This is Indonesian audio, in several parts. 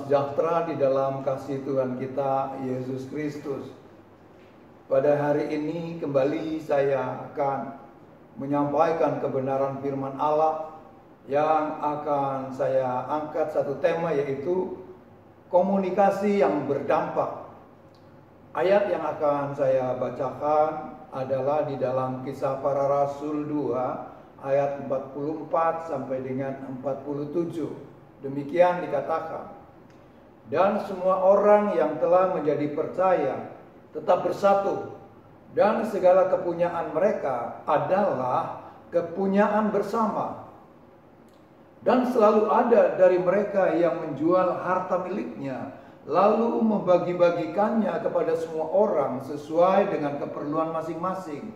sejahtera di dalam kasih Tuhan kita Yesus Kristus. Pada hari ini kembali saya akan menyampaikan kebenaran firman Allah yang akan saya angkat satu tema, yaitu komunikasi yang berdampak. Ayat yang akan saya bacakan adalah di dalam Kisah Para Rasul 2 ayat 44 sampai dengan 47. Demikian dikatakan, dan semua orang yang telah menjadi percaya tetap bersatu, dan segala kepunyaan mereka adalah kepunyaan bersama. Dan selalu ada dari mereka yang menjual harta miliknya, lalu membagi-bagikannya kepada semua orang sesuai dengan keperluan masing-masing.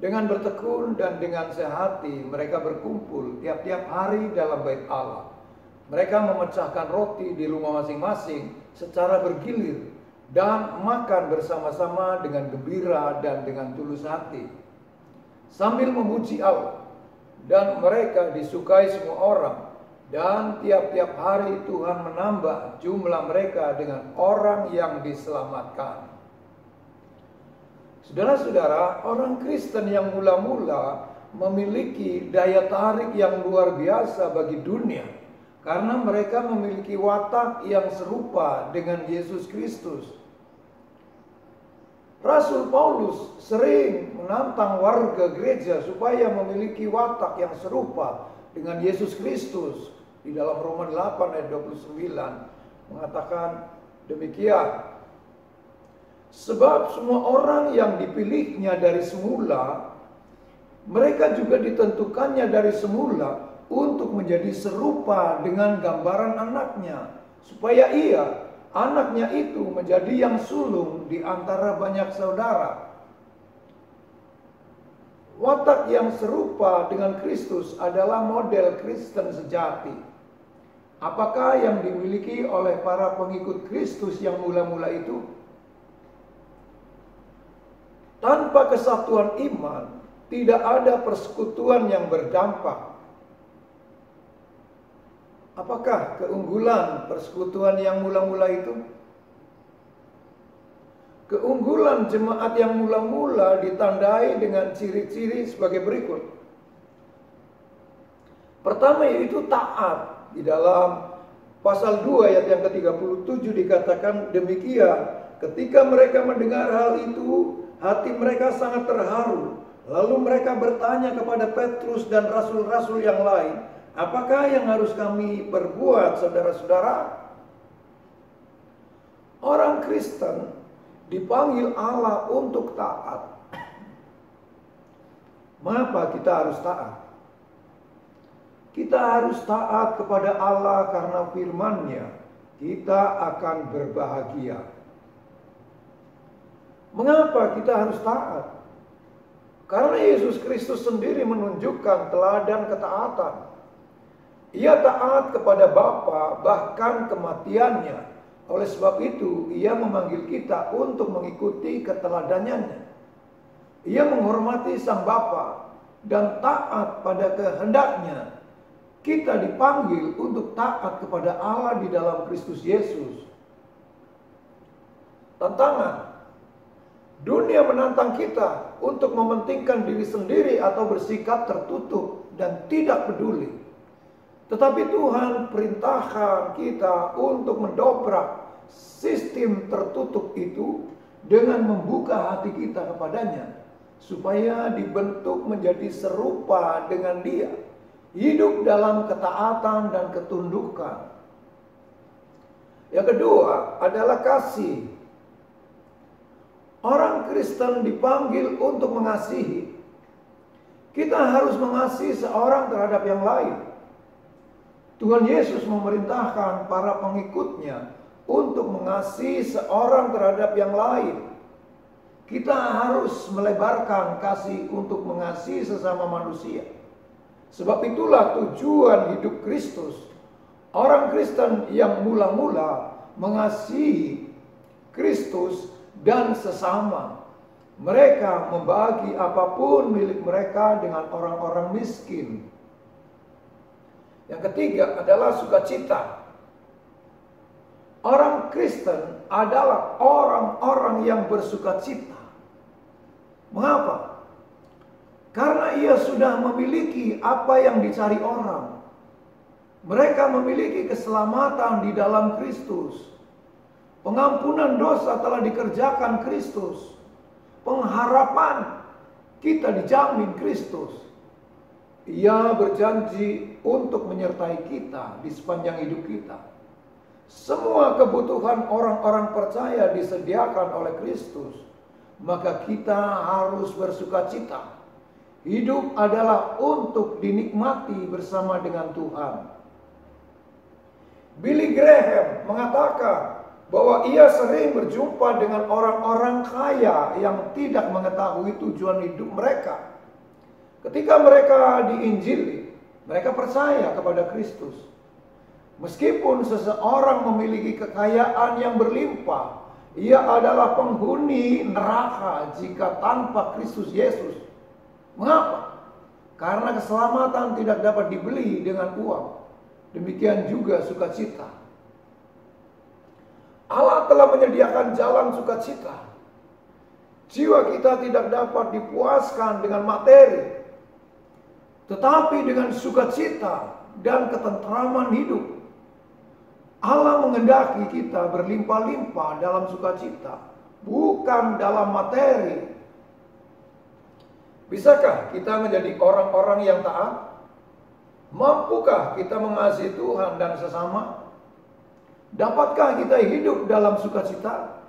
Dengan bertekun dan dengan sehati mereka berkumpul tiap-tiap hari dalam bait Allah. Mereka memecahkan roti di rumah masing-masing secara bergilir dan makan bersama-sama dengan gembira dan dengan tulus hati, sambil memuji Allah. Dan mereka disukai semua orang, dan tiap-tiap hari Tuhan menambah jumlah mereka dengan orang yang diselamatkan. Saudara-saudara, orang Kristen yang mula-mula memiliki daya tarik yang luar biasa bagi dunia, karena mereka memiliki watak yang serupa dengan Yesus Kristus. Rasul Paulus sering menantang warga gereja supaya memiliki watak yang serupa dengan Yesus Kristus. Di dalam Roma 8 ayat 29 mengatakan demikian. Sebab semua orang yang dipilihnya dari semula, mereka juga ditentukannya dari semula untuk menjadi serupa dengan gambaran anaknya, supaya anaknya itu menjadi yang sulung di antara banyak saudara. Watak yang serupa dengan Kristus adalah model Kristen sejati. Apakah yang dimiliki oleh para pengikut Kristus yang mula-mula itu? Tanpa kesatuan iman, tidak ada persekutuan yang berdampak. Apakah keunggulan persekutuan yang mula-mula itu? Keunggulan jemaat yang mula-mula ditandai dengan ciri-ciri sebagai berikut. Pertama, yaitu taat. Di dalam pasal 2 ayat yang ke-37 dikatakan demikian. Ketika mereka mendengar hal itu, hati mereka sangat terharu. Lalu mereka bertanya kepada Petrus dan rasul-rasul yang lain, apakah yang harus kami perbuat, saudara-saudara? Orang Kristen dipanggil Allah untuk taat. Mengapa kita harus taat? Kita harus taat kepada Allah karena firman-Nya kita akan berbahagia. Mengapa kita harus taat? Karena Yesus Kristus sendiri menunjukkan teladan ketaatan. Ia taat kepada Bapa bahkan kematiannya. Oleh sebab itu, ia memanggil kita untuk mengikuti keteladanannya. Ia menghormati Sang Bapa dan taat pada kehendaknya. Kita dipanggil untuk taat kepada Allah di dalam Kristus Yesus. Tantangan. Dunia menantang kita untuk mementingkan diri sendiri atau bersikap tertutup dan tidak peduli. Tetapi Tuhan perintahkan kita untuk mendobrak sistem tertutup itu dengan membuka hati kita kepadanya, supaya dibentuk menjadi serupa dengan Dia, hidup dalam ketaatan dan ketundukan. Yang kedua adalah kasih. Orang Kristen dipanggil untuk mengasihi. Kita harus mengasihi seorang terhadap yang lain. Tuhan Yesus memerintahkan para pengikutnya untuk mengasihi seorang terhadap yang lain. Kita harus melebarkan kasih untuk mengasihi sesama manusia. Sebab itulah tujuan hidup Kristus. Orang Kristen yang mula-mula mengasihi Kristus dan sesama. Mereka membagi apapun milik mereka dengan orang-orang miskin. Yang ketiga adalah sukacita. Orang Kristen adalah orang-orang yang bersukacita. Mengapa? Karena ia sudah memiliki apa yang dicari orang. Mereka memiliki keselamatan di dalam Kristus. Pengampunan dosa telah dikerjakan Kristus. Pengharapan kita dijamin Kristus. Ia berjanji untuk menyertai kita di sepanjang hidup kita. Semua kebutuhan orang-orang percaya disediakan oleh Kristus. Maka kita harus bersukacita. Hidup adalah untuk dinikmati bersama dengan Tuhan. Billy Graham mengatakan bahwa ia sering berjumpa dengan orang-orang kaya yang tidak mengetahui tujuan hidup mereka. Ketika mereka diinjili, mereka percaya kepada Kristus. Meskipun seseorang memiliki kekayaan yang berlimpah, ia adalah penghuni neraka jika tanpa Kristus Yesus. Mengapa? Karena keselamatan tidak dapat dibeli dengan uang. Demikian juga sukacita. Allah telah menyediakan jalan sukacita. Jiwa kita tidak dapat dipuaskan dengan materi, tetapi dengan sukacita dan ketentraman hidup. Allah menghendaki kita berlimpah-limpah dalam sukacita, bukan dalam materi. Bisakah kita menjadi orang-orang yang taat? Mampukah kita mengasihi Tuhan dan sesama? Dapatkah kita hidup dalam sukacita?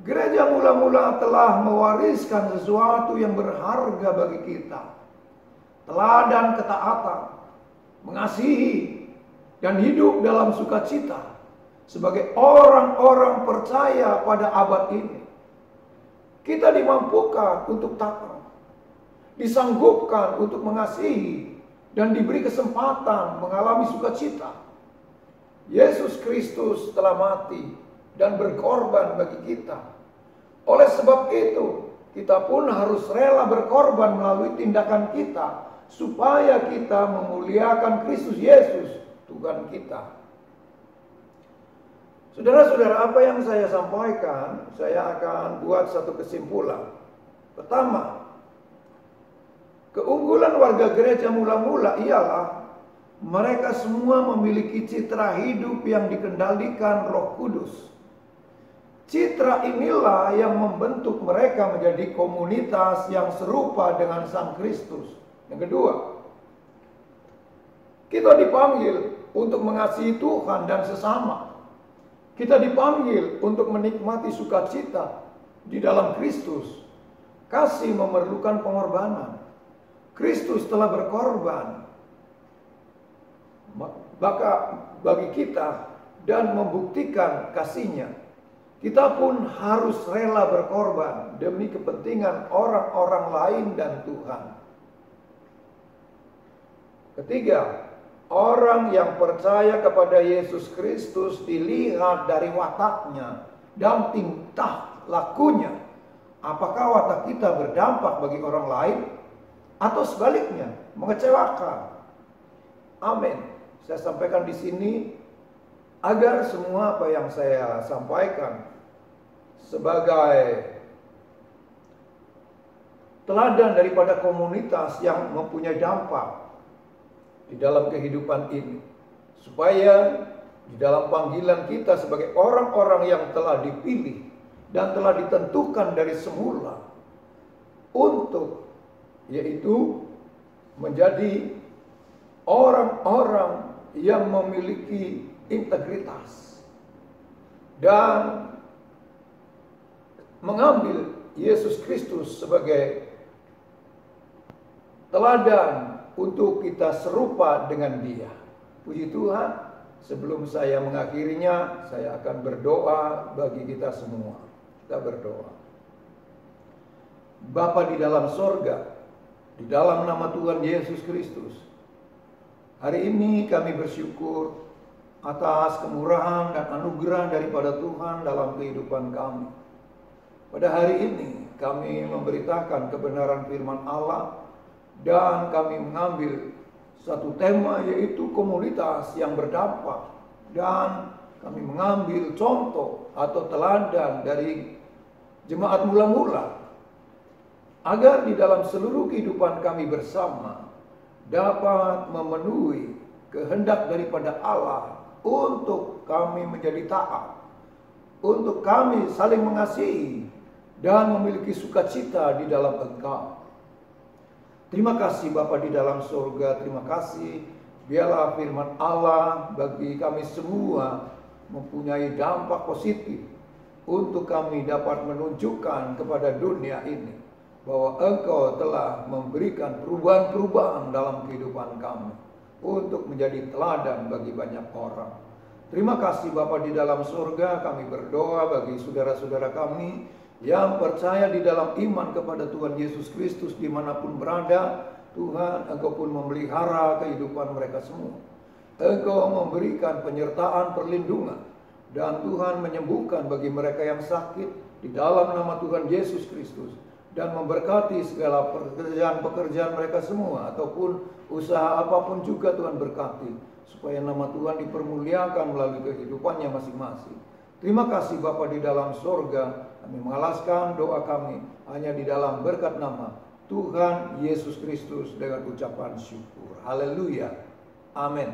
Gereja mula-mula telah mewariskan sesuatu yang berharga bagi kita. Teladan ketaatan, mengasihi, dan hidup dalam sukacita sebagai orang-orang percaya pada abad ini. Kita dimampukan untuk taat, disanggupkan untuk mengasihi, dan diberi kesempatan mengalami sukacita. Yesus Kristus telah mati dan berkorban bagi kita. Oleh sebab itu, kita pun harus rela berkorban melalui tindakan kita, supaya kita memuliakan Kristus Yesus, Tuhan kita. Saudara-saudara, apa yang saya sampaikan, saya akan buat satu kesimpulan. Pertama, keunggulan warga gereja mula-mula ialah mereka semua memiliki citra hidup yang dikendalikan Roh Kudus. Citra inilah yang membentuk mereka menjadi komunitas yang serupa dengan Sang Kristus. Yang kedua, kita dipanggil untuk mengasihi Tuhan dan sesama. Kita dipanggil untuk menikmati sukacita di dalam Kristus. Kasih memerlukan pengorbanan. Kristus telah berkorban bagi kita dan membuktikan kasih-Nya. Kita pun harus rela berkorban demi kepentingan orang-orang lain dan Tuhan. Ketiga, orang yang percaya kepada Yesus Kristus dilihat dari wataknya dan tingkah lakunya. Apakah watak kita berdampak bagi orang lain atau sebaliknya mengecewakan? Amin. Saya sampaikan di sini agar semua apa yang saya sampaikan sebagai teladan daripada komunitas yang mempunyai dampak di dalam kehidupan ini, supaya di dalam panggilan kita sebagai orang-orang yang telah dipilih dan telah ditentukan dari semula untuk yaitu menjadi orang-orang yang memiliki integritas dan mengambil Yesus Kristus sebagai teladan untuk kita serupa dengan Dia. Puji Tuhan, sebelum saya mengakhirinya, saya akan berdoa bagi kita semua. Kita berdoa. Bapa di dalam sorga, di dalam nama Tuhan Yesus Kristus, hari ini kami bersyukur atas kemurahan dan anugerah daripada Tuhan dalam kehidupan kami. Pada hari ini kami memberitakan kebenaran firman Allah dan kami mengambil satu tema, yaitu komunitas yang berdampak, dan kami mengambil contoh atau teladan dari jemaat mula-mula, agar di dalam seluruh kehidupan kami bersama dapat memenuhi kehendak daripada Allah untuk kami menjadi taat, untuk kami saling mengasihi dan memiliki sukacita di dalam Engkau. Terima kasih Bapa di dalam surga, terima kasih biarlah firman Allah bagi kami semua mempunyai dampak positif untuk kami dapat menunjukkan kepada dunia ini bahwa Engkau telah memberikan perubahan-perubahan dalam kehidupan kami untuk menjadi teladan bagi banyak orang. Terima kasih Bapa di dalam surga, kami berdoa bagi saudara-saudara kami yang percaya di dalam iman kepada Tuhan Yesus Kristus dimanapun berada. Tuhan, Engkau pun memelihara kehidupan mereka semua. Engkau memberikan penyertaan, perlindungan, dan Tuhan menyembuhkan bagi mereka yang sakit di dalam nama Tuhan Yesus Kristus, dan memberkati segala pekerjaan-pekerjaan mereka semua, ataupun usaha apapun juga Tuhan berkati, supaya nama Tuhan dipermuliakan melalui kehidupannya masing-masing. Terima kasih Bapa di dalam sorga, kami mengalaskan doa kami hanya di dalam berkat nama Tuhan Yesus Kristus dengan ucapan syukur. Haleluya. Amin.